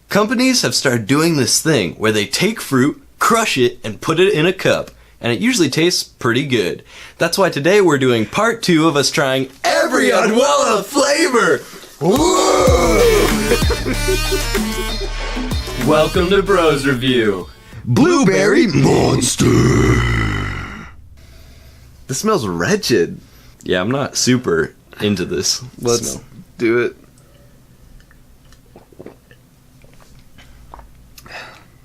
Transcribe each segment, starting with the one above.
Companies have started doing this thing where they take fruit, crush it, and put it in a cup. And it usually tastes pretty good. That's why today we're doing part 2 of us trying every Odwalla flavor! Welcome to Bros Review. Blueberry Monster! This smells wretched. Yeah, I'm not super into this. Let's do it.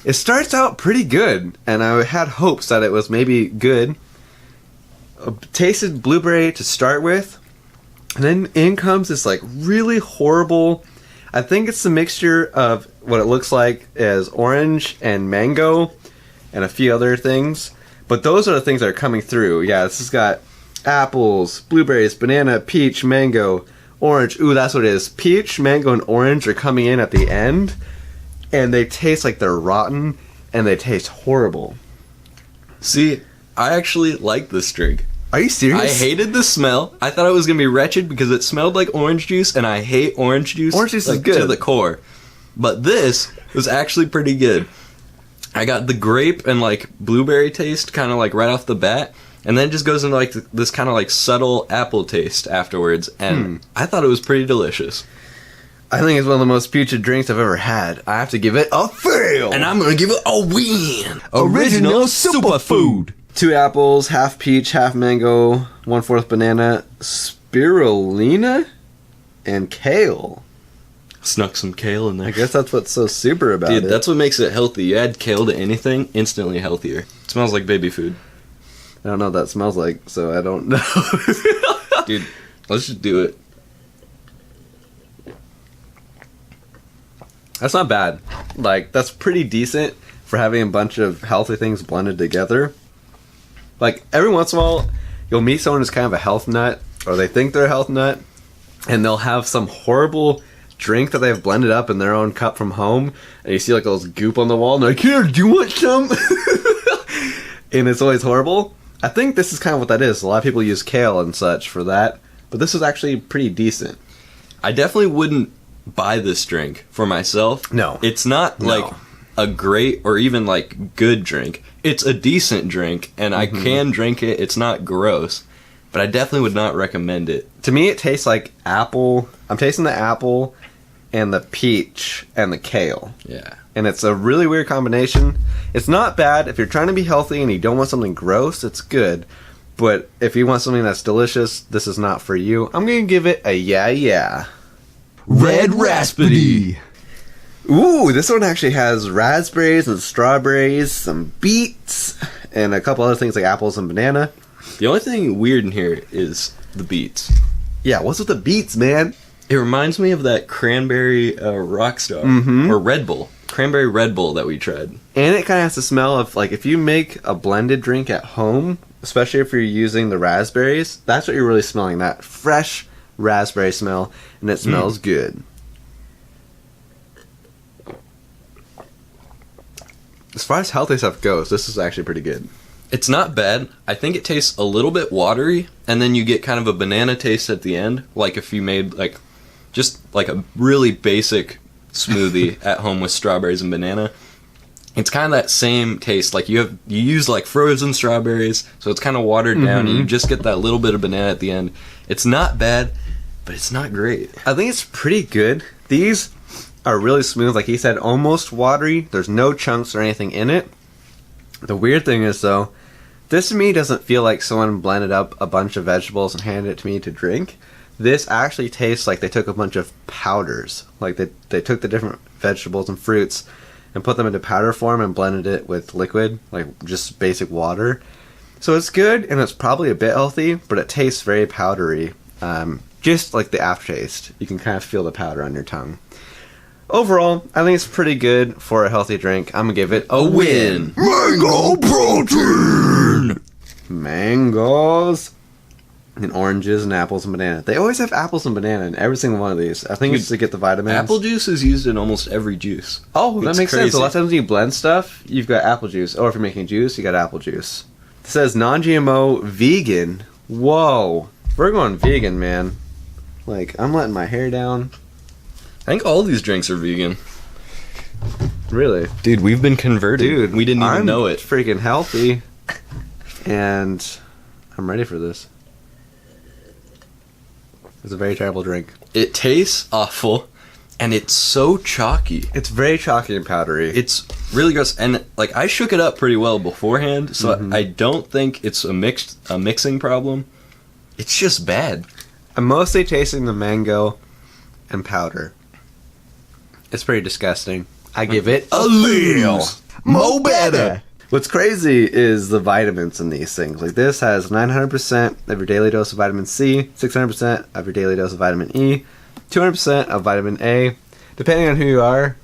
It starts out pretty good, and I had hopes that it was maybe good. Tasted blueberry to start with, and then in comes this like really horrible, I think it's a mixture of what it looks like as orange and mango and a few other things, but those are the things that are coming through. Yeah, this has got apples, blueberries, banana, peach, mango, orange. Ooh, that's what it is. Peach, mango, and orange are coming in at the end. And they taste like they're rotten, and they taste horrible. See, I actually like this drink. Are you serious? I hated the smell. I thought it was going to be wretched because it smelled like orange juice, and I hate orange juice. Orange juice like, is good. to the core. But this was actually pretty good. I got the grape and like blueberry taste kind of like right off the bat, and then it just goes into like this kind of like subtle apple taste afterwards, and I thought it was pretty delicious. I think it's one of the most putrid drinks I've ever had. I have to give it a fail. And I'm going to give it a win. Original Superfood. 2 apples, half peach, half mango, 1/4 banana, spirulina, and kale. Snuck some kale in there. I guess that's what's so super about it. Dude, that's what makes it healthy. You add kale to anything, instantly healthier. It smells like baby food. I don't know what that smells like, so I don't know. Dude, let's just do it. That's not bad. Like, that's pretty decent for having a bunch of healthy things blended together. Like, every once in a while, you'll meet someone who's kind of a health nut, or they think they're a health nut, and they'll have some horrible drink that they've blended up in their own cup from home, and you see like all this goop on the wall, and they're like, here, do you want some? And it's always horrible. I think this is kind of what that is. A lot of people use kale and such for that, but this is actually pretty decent. I definitely wouldn't buy this drink for myself. No. It's not like a great or even like good drink. It's a decent drink, and I can drink it. It's not gross, but I definitely would not recommend it. To me, it tastes like apple. I'm tasting the apple and the peach and the kale. Yeah. And it's a really weird combination. It's not bad. If you're trying to be healthy and you don't want something gross, it's good. But if you want something that's delicious, this is not for you. I'm going to give it a yeah. Red Rhapsody. Ooh, this one actually has raspberries and strawberries, some beets, and a couple other things like apples and banana. The only thing weird in here is the beets. Yeah, what's with the beets, man? It reminds me of that cranberry Rockstar or Red Bull. Cranberry Red Bull that we tried. And it kind of has the smell of, like, if you make a blended drink at home, especially if you're using the raspberries, that's what you're really smelling, that fresh raspberry smell, and it smells good. As far as healthy stuff goes, this is actually pretty good. It's not bad. I think it tastes a little bit watery, and then you get kind of a banana taste at the end, like if you made like just like a really basic smoothie at home with strawberries and banana. It's kind of that same taste. Like you use like frozen strawberries, so it's kind of watered down, and you just get that little bit of banana at the end. It's not bad, but it's not great. I think it's pretty good. These are really smooth, like he said, almost watery. There's no chunks or anything in it. The weird thing is, though, this to me doesn't feel like someone blended up a bunch of vegetables and handed it to me to drink. This actually tastes like they took a bunch of powders. Like they took the different vegetables and fruits and put them into powder form and blended it with liquid, like just basic water. So it's good, and it's probably a bit healthy, but it tastes very powdery. Just like the aftertaste. You can kind of feel the powder on your tongue. Overall, I think it's pretty good for a healthy drink. I'm going to give it a win. Mango protein! Mangoes and oranges and apples and banana. They always have apples and banana in every single one of these. I think it's to get the vitamins. Apple juice is used in almost every juice. Oh, that It's makes crazy. sense. A lot of times when you blend stuff, you've got apple juice. Or if you're making juice, you got apple juice. It says non-GMO vegan. Whoa. We're going vegan, man. Like, I'm letting my hair down. I think all these drinks are vegan. Really? Dude, we've been converted. Dude, we didn't even I'm know it. Freaking healthy. And I'm ready for this. It's a very terrible drink. It tastes awful, and it's so chalky. It's very chalky and powdery. It's really gross, and like I shook it up pretty well beforehand, so I don't think it's a mixing problem. It's just bad. I'm mostly tasting the mango and powder. It's pretty disgusting. I give it a lose. Mo better. What's crazy is the vitamins in these things. Like this has 900% of your daily dose of vitamin C, 600% of your daily dose of vitamin E, 200% of vitamin A. Depending on who you are,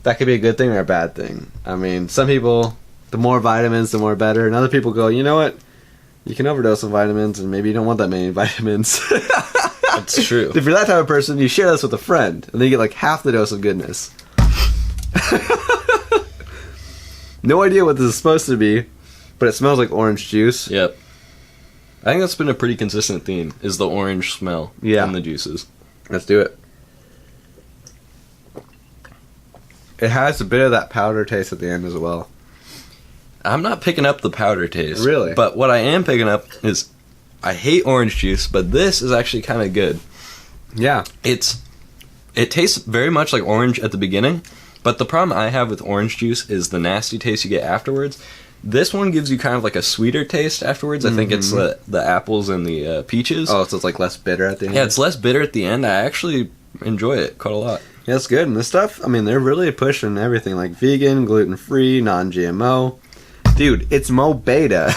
that could be a good thing or a bad thing. I mean, some people, the more vitamins, the more better. And other people go, you know what? You can overdose on vitamins and maybe you don't want that many vitamins. That's true. If you're that type of person, you share this with a friend and then you get like half the dose of goodness. No idea what this is supposed to be, but it smells like orange juice. Yep. I think that's been a pretty consistent theme, is the orange smell in the juices. Let's do it. It has a bit of that powder taste at the end as well. I'm not picking up the powder taste. Really? But what I am picking up is, I hate orange juice, but this is actually kind of good. Yeah. It tastes very much like orange at the beginning, but the problem I have with orange juice is the nasty taste you get afterwards. This one gives you kind of like a sweeter taste afterwards. I think it's the apples and the peaches. Oh, so it's like less bitter at the end? Yeah, it's less bitter at the end. I actually enjoy it quite a lot. Yeah, it's good. And this stuff, I mean, they're really pushing everything like vegan, gluten-free, non-GMO. Dude, it's Mo Beta.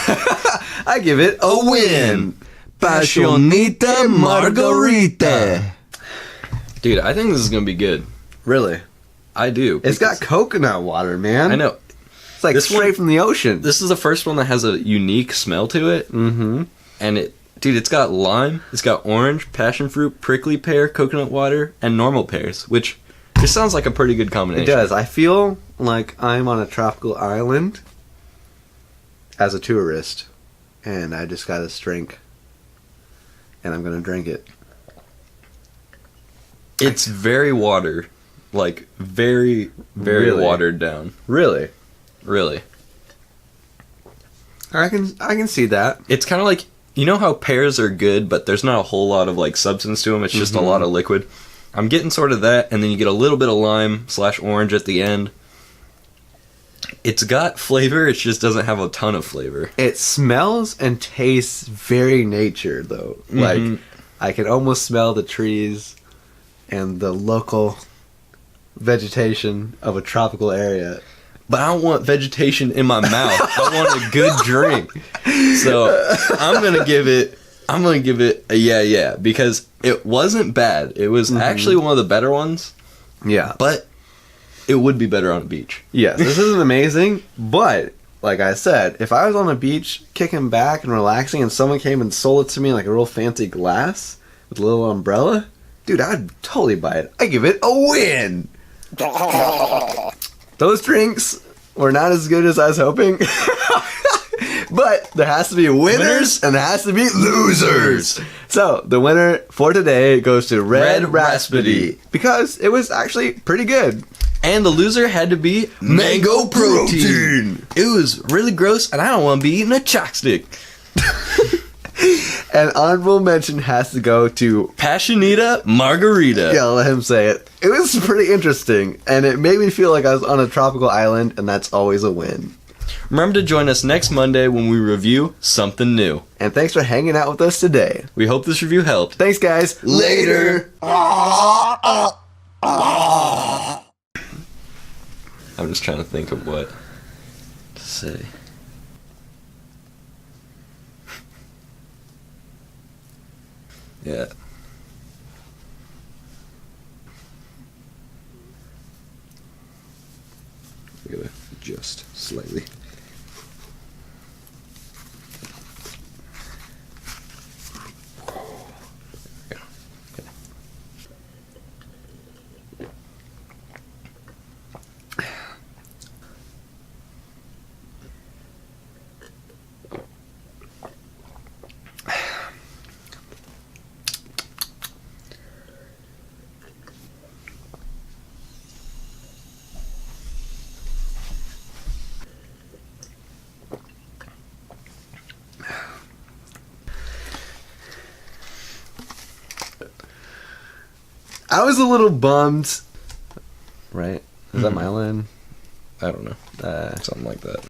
I give it a win. Passionita Margarita. Dude, I think this is going to be good. Really? I do. It's got coconut water, man. I know. It's like straight from the ocean. This is the first one that has a unique smell to it. Mm-hmm. And it's got lime, it's got orange, passion fruit, prickly pear, coconut water, and normal pears, which just sounds like a pretty good combination. It does. I feel like I'm on a tropical island as a tourist, and I just got this drink, and I'm going to drink it. It's very water. Like, very, very Really? watered down. Really? Really. I can see that. It's kind of like, you know how pears are good, but there's not a whole lot of, like, substance to them. It's just a lot of liquid. I'm getting sort of that, and then you get a little bit of lime / orange at the end. It's got flavor, it just doesn't have a ton of flavor. It smells and tastes very nature, though. Like, I can almost smell the trees and the local vegetation of a tropical area. But I don't want vegetation in my mouth. I want a good drink. So I'm gonna give it a yeah, because it wasn't bad. It was actually one of the better ones. Yeah. But it would be better on a beach. Yes, this isn't amazing, but like I said, if I was on a beach kicking back and relaxing and someone came and sold it to me in like a real fancy glass with a little umbrella, dude, I'd totally buy it. I give it a win. Those drinks were not as good as I was hoping. But there has to be winners and there has to be losers. So the winner for today goes to Red Rhapsody because it was actually pretty good. And the loser had to be Mango Protein. It was really gross, and I don't want to be eating a chopstick. An honorable mention has to go to Passionita Margarita. Yeah, I'll let him say it. It was pretty interesting, and it made me feel like I was on a tropical island, and that's always a win. Remember to join us next Monday when we review something new. And thanks for hanging out with us today. We hope this review helped. Thanks, guys. Later. I'm just trying to think of what to say. Yeah. We gotta adjust slightly. I was a little bummed. Right? Is that my line? I don't know. Something like that.